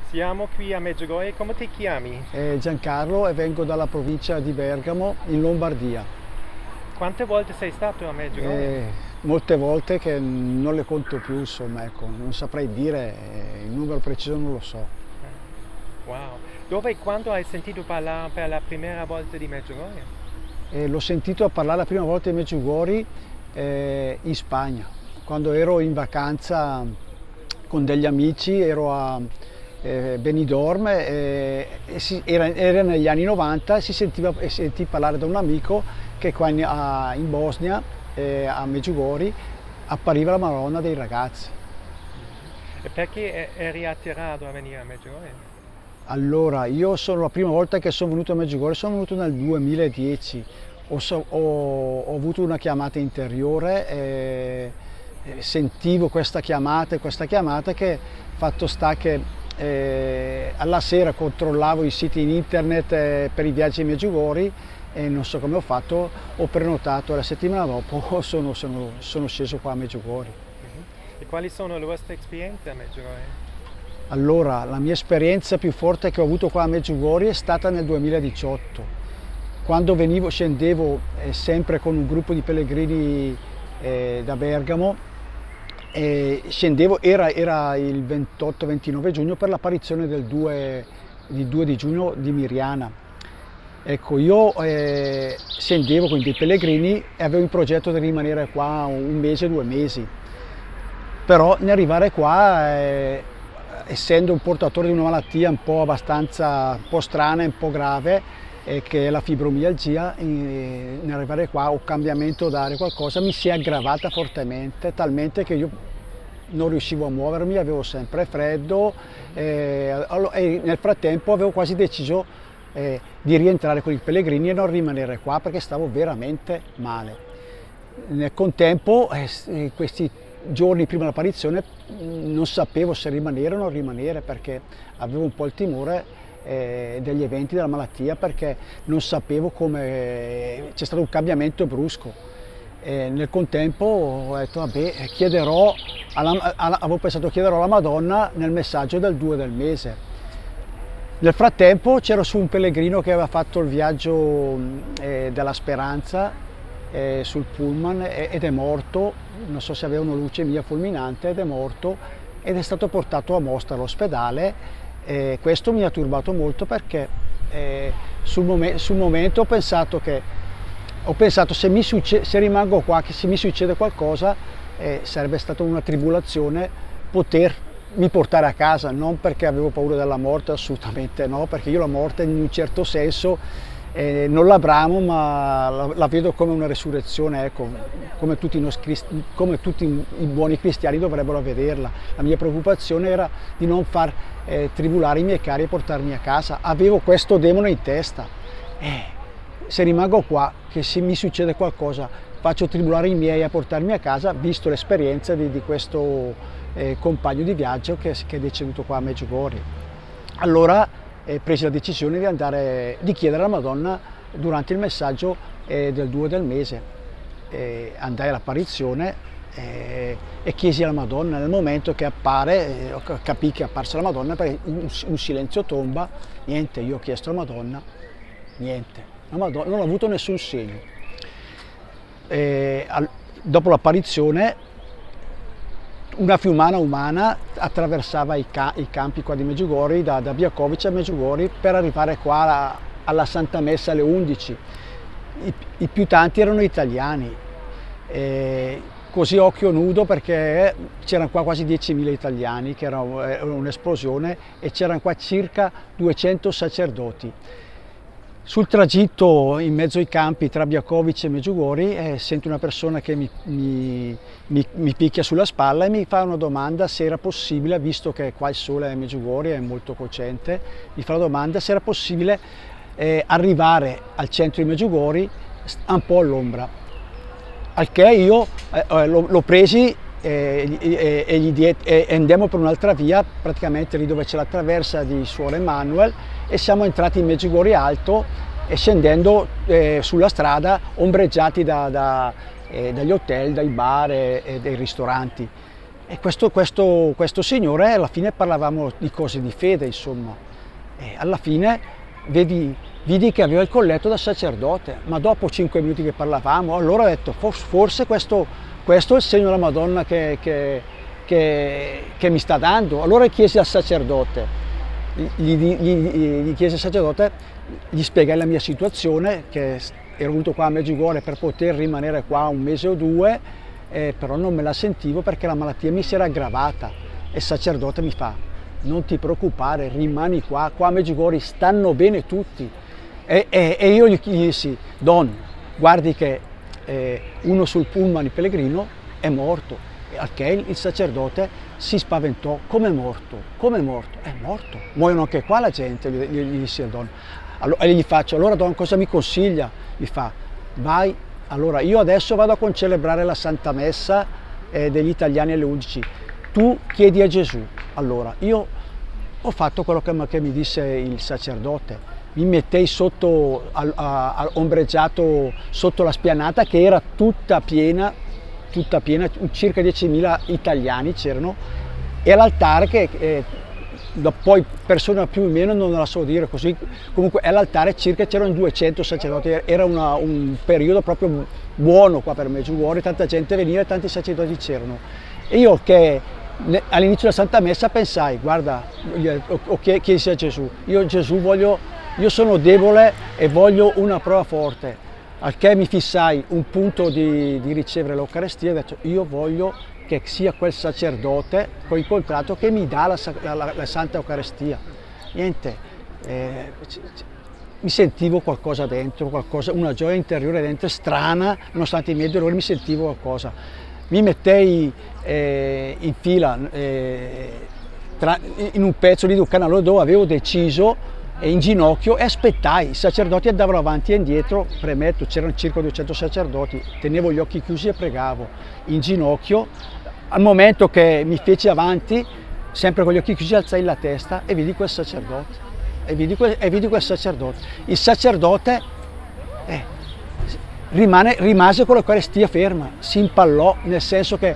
Siamo qui a Medjugorje, come ti chiami? Giancarlo e vengo dalla provincia di Bergamo in Lombardia. Quante volte sei stato a Medjugorje? Molte volte che non le conto più, insomma, ecco, non saprei dire, il numero preciso non lo so. Wow. Dove e quando hai sentito parlare per la prima volta di Medjugorje? L'ho sentito parlare la prima volta di Medjugorje in Spagna, quando ero in vacanza con degli amici, ero a Benidorm era negli anni 90 e sentì parlare da un amico che qua in Bosnia, a Medjugorje, appariva la Madonna dei ragazzi. E perché eri attirato a venire a Medjugorje? Allora, la prima volta che sono venuto a Medjugorje sono venuto nel 2010, ho avuto una chiamata interiore, sentivo questa chiamata che fatto sta che alla sera controllavo i siti in internet per i viaggi a Medjugorje e non so come ho fatto, ho prenotato e la settimana dopo sono sceso qua a Medjugorje. E quali sono le vostre esperienze a Medjugorje? Allora, la mia esperienza più forte che ho avuto qua a Medjugorje è stata nel 2018, quando scendevo sempre con un gruppo di pellegrini da Bergamo, e scendevo, era il 28-29 giugno per l'apparizione del 2 di giugno di Miriana. Ecco, io scendevo con dei pellegrini e avevo in progetto di rimanere qua un mese, 2 mesi, però ne arrivare qua essendo un portatore di una malattia un po' strana e un po' grave, che è la fibromialgia, nell'arrivare qua o cambiamento d'aria, qualcosa mi si è aggravata fortemente, talmente che io non riuscivo a muovermi, avevo sempre freddo e nel frattempo avevo quasi deciso di rientrare con i pellegrini e non rimanere qua perché stavo veramente male. Nel contempo, questi giorni prima dell'apparizione, non sapevo se rimanere o non rimanere perché avevo un po' il timore degli eventi della malattia, perché non sapevo come c'è stato un cambiamento brusco. Nel contempo ho detto vabbè, avevo pensato chiederò alla Madonna nel messaggio del 2 del mese. Nel frattempo c'era su un pellegrino che aveva fatto il viaggio della speranza sul pullman ed è morto, non so se aveva una leucemia fulminante, ed è morto ed è stato portato a Mostar all'ospedale. Questo mi ha turbato molto perché sul momento ho pensato se rimango qua, che se mi succede qualcosa sarebbe stata una tribolazione potermi portare a casa, non perché avevo paura della morte, assolutamente no, perché io la morte in un certo senso non la bramo, ma la vedo come una resurrezione, ecco, come tutti i buoni cristiani dovrebbero vederla. La mia preoccupazione era di non far tribulare i miei cari e portarmi a casa. Avevo questo demone in testa. Se rimango qua, che se mi succede qualcosa, faccio tribulare i miei a portarmi a casa, visto l'esperienza di questo compagno di viaggio che è deceduto qua a Medjugorje. Allora presi la decisione di chiedere alla Madonna durante il messaggio del 2 del mese. Andai all'apparizione e chiesi alla Madonna. Nel momento che appare, capii che è apparsa la Madonna, perché un silenzio tomba, niente, io ho chiesto alla Madonna, niente, la Madonna non ho avuto nessun segno. Dopo l'apparizione una fiumana umana attraversava i campi qua di Medjugorje, da Bjakovic a Medjugorje, per arrivare qua alla Santa Messa alle 11. I più tanti erano italiani, così a occhio nudo, perché c'erano qua quasi 10.000 italiani, che era un'esplosione, e c'erano qua circa 200 sacerdoti. Sul tragitto in mezzo ai campi tra Bjakovic e Medjugorje sento una persona che mi picchia sulla spalla e mi fa una domanda se era possibile, visto che qua il sole a Medjugorje è molto cocente, mi fa la domanda se era possibile arrivare al centro di Medjugorje un po' all'ombra. Al che io l'ho presi e andiamo per un'altra via, praticamente lì dove c'è la traversa di Suor Emanuel, e siamo entrati in Medjugorje Alto e scendendo sulla strada ombreggiati dagli hotel, dai bar e dai ristoranti. E questo signore, alla fine parlavamo di cose di fede, insomma. E alla fine vidi che aveva il colletto da sacerdote, ma dopo 5 minuti che parlavamo, allora ho detto forse questo è il segno della Madonna che mi sta dando. Allora chiesi al sacerdote, gli chiesi al sacerdote, gli spiegai la mia situazione, che ero venuto qua a Medjugorje per poter rimanere qua 1 mese o 2, però non me la sentivo perché la malattia mi si era aggravata. E il sacerdote mi fa: non ti preoccupare, rimani qua a Medjugorje stanno bene tutti. E io gli dissi: Don, guardi che uno sul pullman, il pellegrino, è morto. E al che il sacerdote si spaventò: come è morto? Come è morto? È morto, muoiono anche qua la gente, gli dissi al Don. E gli faccio: allora Don, cosa mi consiglia? Mi fa: vai, allora io adesso vado a concelebrare la Santa Messa degli italiani alle 11, tu chiedi a Gesù. Allora io ho fatto quello che mi disse il sacerdote, mi mettei sotto, ombreggiato sotto la spianata che era tutta piena, circa 10.000 italiani c'erano, e all'altare che poi persone più o meno non la so dire così, comunque all'altare circa c'erano 200 sacerdoti, era un periodo proprio buono qua per Medjugorje, tanta gente veniva e tanti sacerdoti c'erano. E io che all'inizio della Santa Messa pensai: guarda, chiesi a Gesù, io sono debole e voglio una prova forte, al che mi fissai un punto di ricevere l'Eucarestia e ho detto: io voglio che sia quel sacerdote che ho incontrato che mi dà la Santa Eucaristia. Niente, mi sentivo qualcosa dentro, una gioia interiore dentro, strana, nonostante i miei dolori mi sentivo qualcosa. Mi mettei in fila in un pezzo di un canale dove avevo deciso, in ginocchio, e aspettai. I sacerdoti andavano avanti e indietro, premetto, c'erano circa 200 sacerdoti, tenevo gli occhi chiusi e pregavo in ginocchio. Al momento che mi feci avanti, sempre con gli occhi chiusi, alzai la testa e vidi quel sacerdote. Il sacerdote rimase con l'Eucaristia ferma, si impallò, nel senso che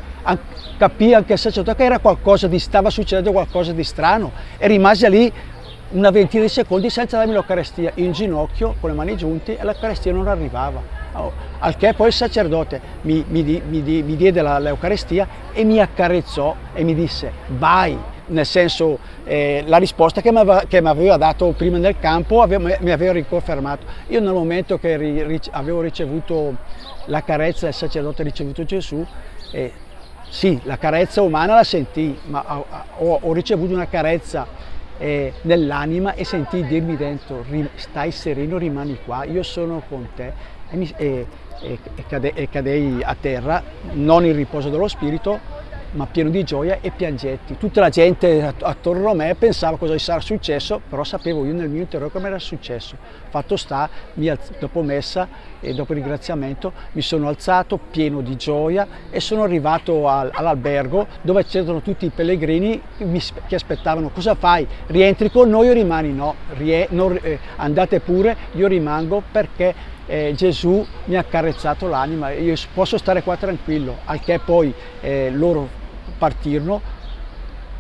capì anche il sacerdote che stava succedendo qualcosa di strano, e rimase lì una ventina di secondi senza darmi l'Eucaristia, in ginocchio con le mani giunte, e l'Eucaristia non arrivava. Al che poi il sacerdote mi diede l'Eucaristia e mi accarezzò e mi disse: vai, nel senso, la risposta che mi aveva dato prima nel campo mi aveva riconfermato. Io nel momento che avevo ricevuto la carezza del sacerdote, ricevuto Gesù, sì, la carezza umana la sentii, ma ho ricevuto una carezza nell'anima e sentii dirmi dentro: stai sereno, rimani qua, io sono con te. E cadei a terra, non in riposo dello spirito, ma pieno di gioia e piangetti. Tutta la gente attorno a me pensava cosa gli sarà successo, però sapevo io nel mio interiore come era successo. Fatto sta, dopo messa e dopo ringraziamento mi sono alzato pieno di gioia e sono arrivato all'albergo dove c'erano tutti i pellegrini che aspettavano: cosa fai? Rientri con noi o rimani? No, andate pure, io rimango perché Gesù mi ha accarezzato l'anima, io posso stare qua tranquillo. Al che poi loro partirono,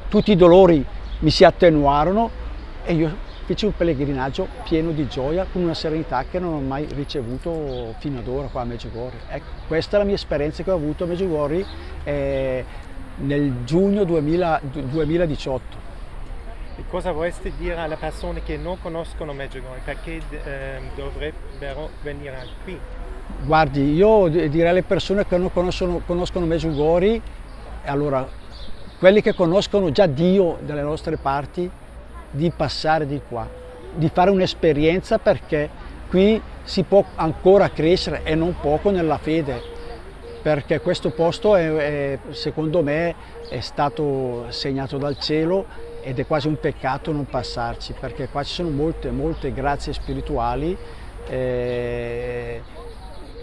tutti i dolori mi si attenuarono e io feci un pellegrinaggio pieno di gioia, con una serenità che non ho mai ricevuto fino ad ora qua a Medjugorje. Ecco, questa è la mia esperienza che ho avuto a Medjugorje nel giugno 2018. E cosa vorresti dire alle persone che non conoscono Medjugorje? Perché dovrebbero venire qui? Guardi, io direi alle persone che non conoscono Medjugorje, allora, quelli che conoscono già Dio dalle nostre parti, di passare di qua, di fare un'esperienza, perché qui si può ancora crescere e non poco nella fede, perché questo posto secondo me è stato segnato dal cielo ed è quasi un peccato non passarci, perché qua ci sono molte grazie spirituali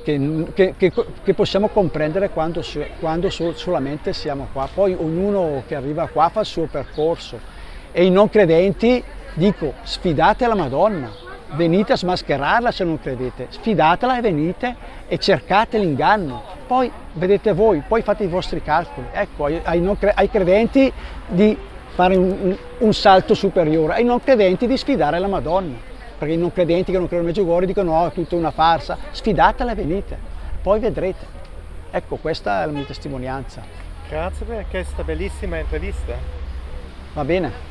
che possiamo comprendere quando solamente siamo qua. Poi ognuno che arriva qua fa il suo percorso, e i non credenti dico: sfidate la Madonna, venite a smascherarla se non credete, sfidatela e venite e cercate l'inganno. poi vedete voi, poi fate i vostri calcoli. Ecco, ai credenti di fare un salto superiore, ai non credenti di sfidare la Madonna, perché i non credenti che non credono in Medjugorje dicono no, è tutta una farsa. Sfidatela e venite, poi vedrete. Ecco, questa è la mia testimonianza. Grazie per questa bellissima intervista. Va bene?